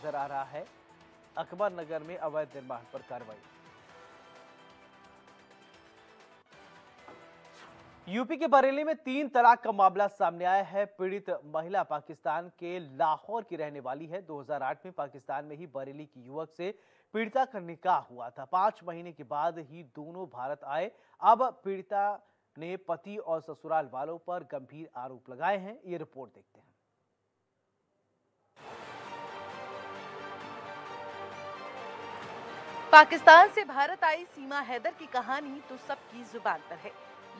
नजर आ रहा है। अकबर नगर में अवैध निर्माण पर कार्रवाई। यूपी के बरेली में 3 तलाक का मामला सामने आया है। पीड़ित महिला पाकिस्तान के लाहौर की रहने वाली है। 2008 में पाकिस्तान में ही बरेली की युवक से पीड़िता का निकाह हुआ था। 5 महीने के बाद ही दोनों भारत आए। अब पीड़िता ने पति और ससुराल वालों पर गंभीर आरोप लगाए हैं। ये रिपोर्ट देखते हैं। पाकिस्तान से भारत आई सीमा हैदर की कहानी तो सबकी जुबान पर है,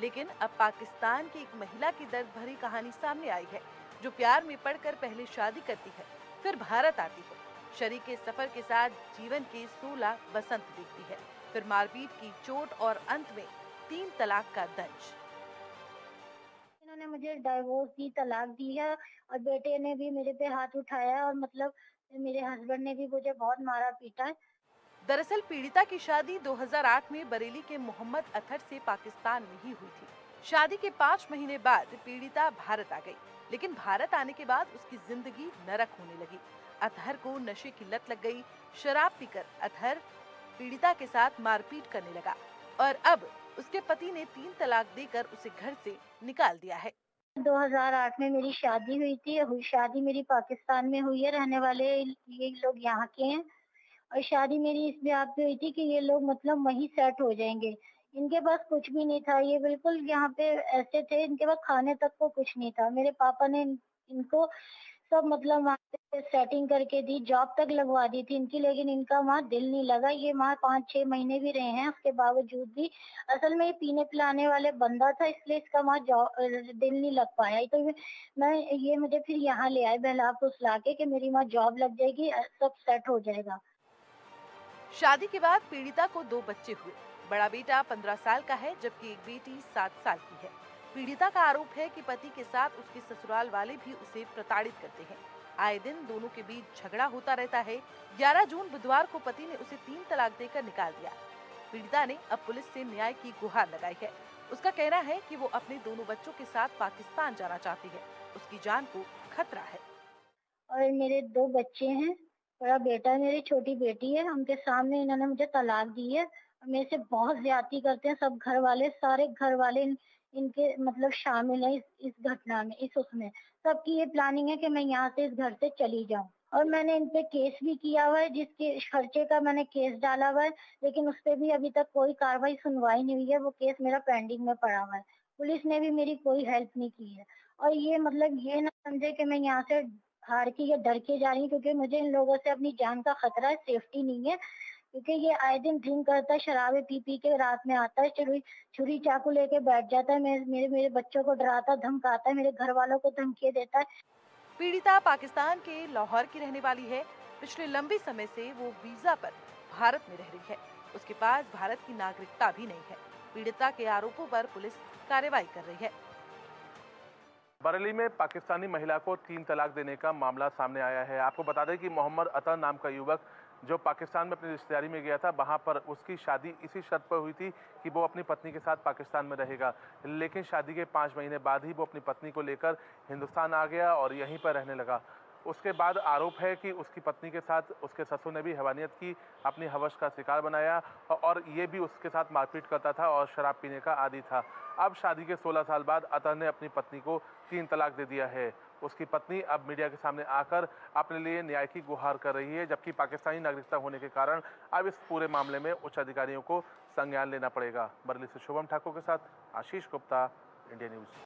लेकिन अब पाकिस्तान की एक महिला की दर्द भरी कहानी सामने आई है, जो प्यार में पड़कर पहले शादी करती है, फिर भारत आती है। शरीके सफर के साथ जीवन के 16 बसंत देखती है, फिर मारपीट की चोट और अंत में 3 तलाक का दंश। इन्होंने मुझे डाइवोर्स दी, तलाक दी है और बेटे ने भी मेरे पे हाथ उठाया और मतलब मेरे हस्बैंड ने भी मुझे बहुत मारा पीटा है। दरअसल पीड़िता की शादी 2008 में बरेली के मोहम्मद अतहर से पाकिस्तान में ही हुई थी। शादी के 5 महीने बाद पीड़िता भारत आ गई, लेकिन भारत आने के बाद उसकी जिंदगी नरक होने लगी। अतहर को नशे की लत लग गई। शराब पीकर अतहर पीड़िता के साथ मारपीट करने लगा और अब उसके पति ने 3 तलाक देकर उसे घर से निकाल दिया है। 2008 में मेरी शादी हुई थी। शादी मेरी पाकिस्तान में हुई है। रहने वाले ये लोग यहाँ के हैं और शादी मेरी इस बात पे हुई थी कि ये लोग मतलब वहीं सेट हो जाएंगे। इनके पास कुछ भी नहीं था। ये बिल्कुल यहाँ पे ऐसे थे, इनके पास खाने तक को कुछ नहीं था। मेरे पापा ने इनको सब मतलब वहाँ पे सेटिंग करके दी, जॉब तक लगवा दी थी इनकी, लेकिन इनका वहाँ दिल नहीं लगा। ये वहाँ 5-6 महीने भी रहे हैं, उसके बावजूद भी असल में ये पीने पिलाने वाले बंदा था, इसलिए इसका वहाँ दिल नहीं लग पाया। तो ये मुझे फिर यहाँ ले आए बहला फुसला के कि मेरी वहाँ जॉब लग जाएगी, सब सेट हो जाएगा। शादी के बाद पीड़िता को 2 बच्चे हुए। बड़ा बेटा 15 साल का है, जबकि एक बेटी 7 साल की है। पीड़िता का आरोप है कि पति के साथ उसके ससुराल वाले भी उसे प्रताड़ित करते हैं। आए दिन दोनों के बीच झगड़ा होता रहता है। 11 जून बुधवार को पति ने उसे 3 तलाक देकर निकाल दिया। पीड़िता ने अब पुलिस से न्याय की गुहार लगाई है। उसका कहना है कि वो अपने दोनों बच्चों के साथ पाकिस्तान जाना चाहती है। उसकी जान को खतरा है। और मेरे 2 बच्चे हैं, बड़ा बेटा है, मेरी छोटी बेटी है। उनके सामने इन्होंने मुझे तलाक दी है और मेरे से बहुत ज्यादती करते हैं। सब घर वाले, सारे घर वाले इनके मतलब शामिल हैं इस घटना में, इस उसमें। सबकी ये प्लानिंग है कि मैं यहाँ से इस घर से चली जाऊँ और मैंने इन पे केस भी किया हुआ है, जिसके खर्चे का मैंने केस डाला हुआ है, लेकिन उस पे भी अभी तक कोई कार्रवाई सुनवाई नहीं हुई है। वो केस मेरा पेंडिंग में पड़ा हुआ है। पुलिस ने भी मेरी कोई हेल्प नहीं की है और ये मतलब ये ना समझे कि मैं यहाँ से हार के या डर के जा रही हूँ, क्योंकि मुझे इन लोगों से अपनी जान का खतरा है, सेफ्टी नहीं है। क्योंकि ये आए दिन ड्रिंक करता है, शराबें पी पी के रात में आता है, छुरी चाकू लेके बैठ जाता है, मेरे बच्चों को डराता धमकाता है, मेरे घर वालों को धमकी देता है। पीड़िता पाकिस्तान के लाहौर की रहने वाली है। पिछले लंबे समय से वो वीजा पर भारत में रह रही है। उसके पास भारत की नागरिकता भी नहीं है। पीड़िता के आरोपों पर पुलिस कार्रवाई कर रही है। बरेली में पाकिस्तानी महिला को 3 तलाक देने का मामला सामने आया है। आपको बता दें कि मोहम्मद अतर नाम का युवक जो पाकिस्तान में अपनी रिश्तेदारी में गया था, वहां पर उसकी शादी इसी शर्त पर हुई थी कि वो अपनी पत्नी के साथ पाकिस्तान में रहेगा। लेकिन शादी के 5 महीने बाद ही वो अपनी पत्नी को लेकर हिंदुस्तान आ गया और यहीं पर रहने लगा। उसके बाद आरोप है कि उसकी पत्नी के साथ उसके ससुर ने भी हैवानियत की, अपनी हवस का शिकार बनाया और ये भी उसके साथ मारपीट करता था और शराब पीने का आदी था। अब शादी के 16 साल बाद अतर ने अपनी पत्नी को 3 तलाक दे दिया है। उसकी पत्नी अब मीडिया के सामने आकर अपने लिए न्याय की गुहार कर रही है, जबकि पाकिस्तानी नागरिकता होने के कारण अब इस पूरे मामले में उच्च अधिकारियों को संज्ञान लेना पड़ेगा। बरेली से शुभम ठाकुर के साथ आशीष गुप्ता, इंडिया न्यूज।